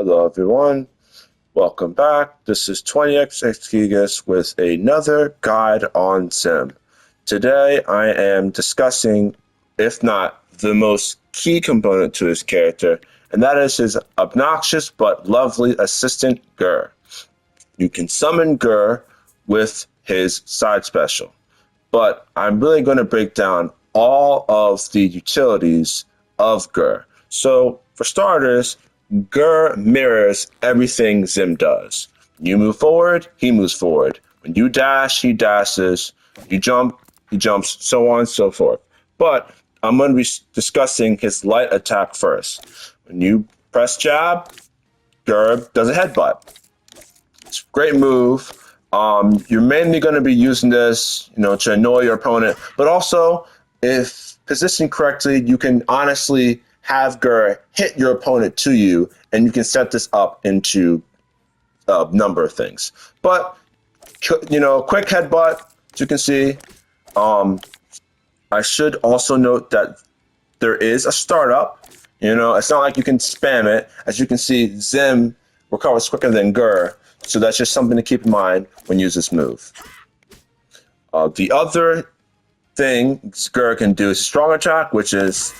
Hello everyone, welcome back. This is 20x Gigas with another guide on Sim. Today I am discussing, if not the most key component to his character, and that is his obnoxious but lovely assistant Gir. You can summon Gir with his side special, but I'm really going to break down all of the utilities of Gir. So for starters, Gir mirrors everything Zim does. When you move forward, he moves forward. When you dash, he dashes. You jump, he jumps, so on and so forth. But I'm going to be discussing his light attack first. When you press jab, Gir does a headbutt. It's a great move. You're mainly going to be using this, to annoy your opponent, but also, if positioned correctly, you can honestly have Gir hit your opponent to you, and you can set this up into a number of things. But, quick headbutt, as you can see. I should also note that there is a startup. It's not like you can spam it. As you can see, Zim recovers quicker than Gir, so that's just something to keep in mind when you use this move. The other thing Gir can do is a strong attack, which is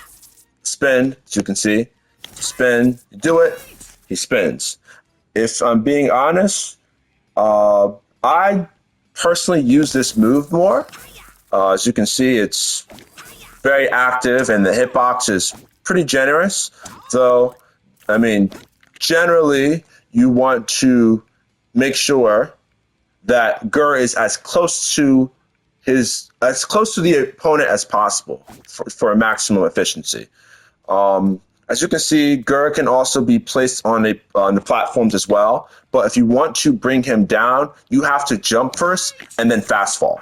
spin, as you can see. Spin, you do it, he spins. If I'm being honest, I personally use this move more. As you can see, it's very active and the hitbox is pretty generous. Though, generally, you want to make sure that Gir is as close to the opponent as possible for a maximum efficiency. As you can see, Gir can also be placed on the platforms as well. But if you want to bring him down, you have to jump first and then fast fall.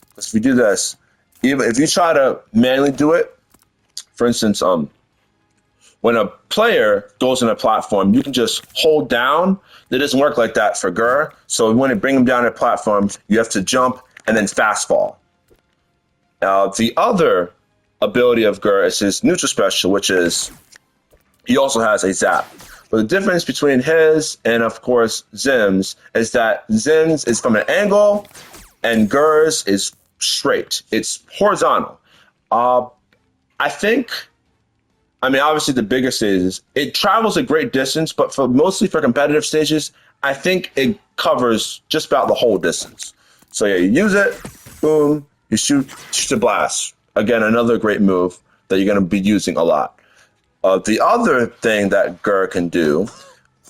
Because if you do this, even if you try to manually do it, for instance, when a player goes on a platform, you can just hold down. It doesn't work like that for Gir. So when you bring him down a platform, you have to jump and then fast fall. The other ability of Gir is his neutral special, which is he also has a zap. But the difference between his and, of course, Zim's is that Zim's is from an angle and Gir's is straight. It's horizontal. Obviously the bigger stages, it travels a great distance, but mostly for competitive stages, I think it covers just about the whole distance. So yeah, you use it, boom, you shoot a blast. Again, another great move that you're going to be using a lot. The other thing that Gir can do,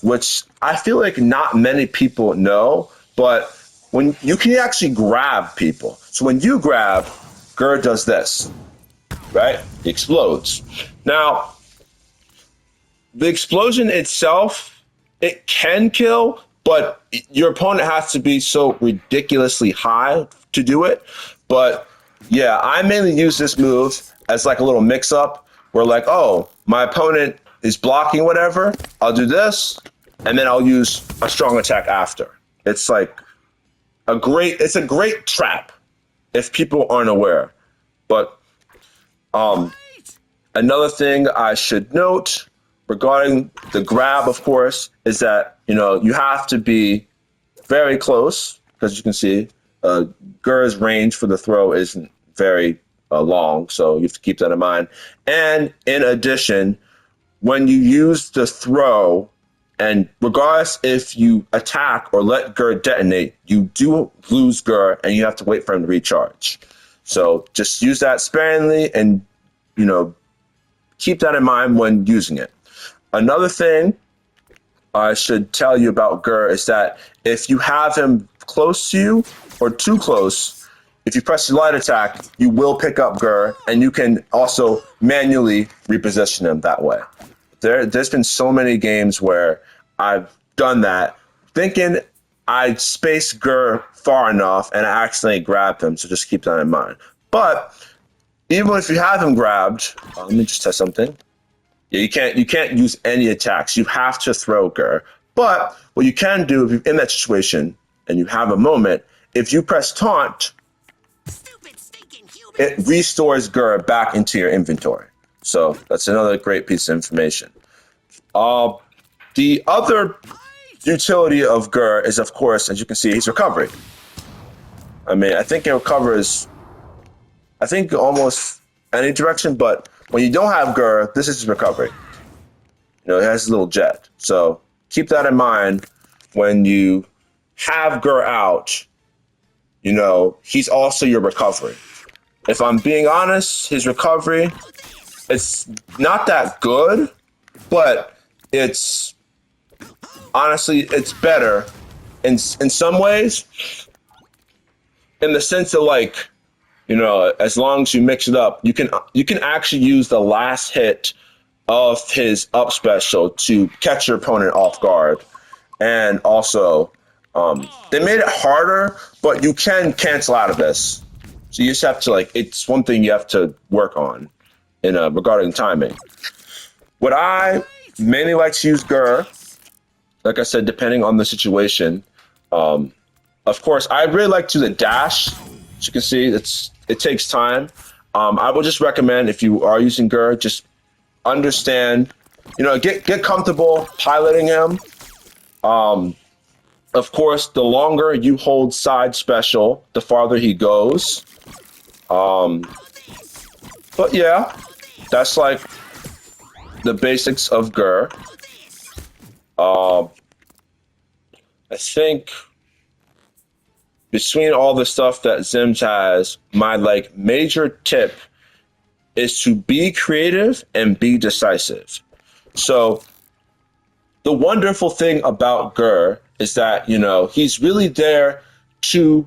which I feel like not many people know, but when you can actually grab people. So when you grab, Gir does this, right? He explodes. Now, the explosion itself, it can kill, but your opponent has to be so ridiculously high to do it. But yeah, I mainly use this move as like a little mix-up where like, oh, my opponent is blocking whatever, I'll do this, and then I'll use a strong attack after. It's like a great trap if people aren't aware. But another thing I should note regarding the grab, of course, is that, you have to be very close, because you can see Gir's range for the throw isn't very long, so you have to keep that in mind. And in addition, when you use the throw, and regardless if you attack or let Gir detonate, you do lose Gir, and you have to wait for him to recharge. So just use that sparingly, and keep that in mind when using it. Another thing I should tell you about Gir is that if you have him close to you or too close, if you press the light attack, you will pick up Gir, and you can also manually reposition him that way. There's been so many games where I've done that, thinking I spaced Gir far enough, and I accidentally grabbed him, so just keep that in mind. But even if you have him grabbed, let me just test something. Yeah, you can't use any attacks. You have to throw Gir. But what you can do if you're in that situation and you have a moment, if you press Taunt, it restores Gir back into your inventory. So that's another great piece of information. The other utility of Gir is, of course, as you can see, his recovery. I mean, I think it recovers, I think almost any direction, but when you don't have Gir, this is his recovery. You know, it has a little jet. So keep that in mind when you have Gir out. You know, he's also your recovery. If I'm being honest, his recovery, it's not that good, but it's honestly, it's better in some ways, in the sense of like, you know, as long as you mix it up, you can actually use the last hit of his up special to catch your opponent off guard, and also they made it harder, but you can cancel out of this. So you just have to like, it's one thing you have to work on in regarding timing. What I mainly like to use Gir, like I said, depending on the situation. Of course, I really like to do the dash. As you can see, it takes time. I would just recommend, if you are using Gir, just understand, you know, get comfortable piloting him. Of course, the longer you hold side special, the farther he goes. But yeah, that's like the basics of Gir. I think between all the stuff that Zims has, my like major tip is to be creative and be decisive. So the wonderful thing about Gir is that, you know, he's really there to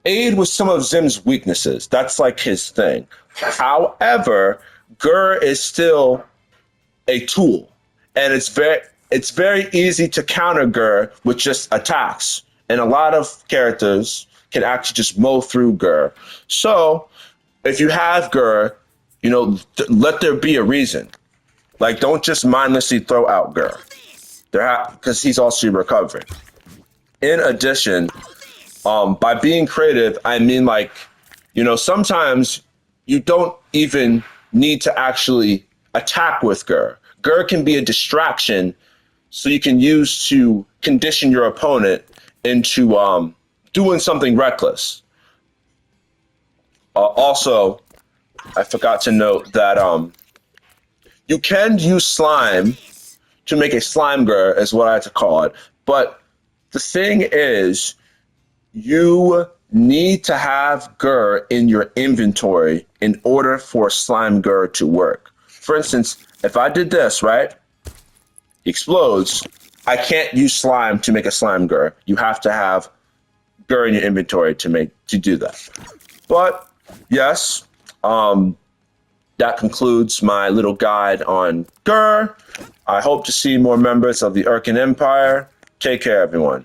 aid with some of Zim's weaknesses. That's like his thing. However, Gir is still a tool, and it's very easy to counter Gir with just attacks. And a lot of characters can actually just mow through Gir. So if you have Gir, you know, let there be a reason. Like, don't just mindlessly throw out Gir, because he's also recovering. In addition, by being creative, I mean, like, you know, sometimes you don't even need to actually attack with Gir. Gir can be a distraction, so you can use to condition your opponent into doing something reckless. Also, I forgot to note that you can use slime to make a slime Gir, is what I like to call it. But the thing is, you need to have Gir in your inventory in order for slime Gir to work. For instance, if I did this, right, he explodes, I can't use slime to make a slime Gir. You have to have Gir in your inventory to do that. But yes, that concludes my little guide on Gir. I hope to see more members of the Urkin Empire. Take care, everyone.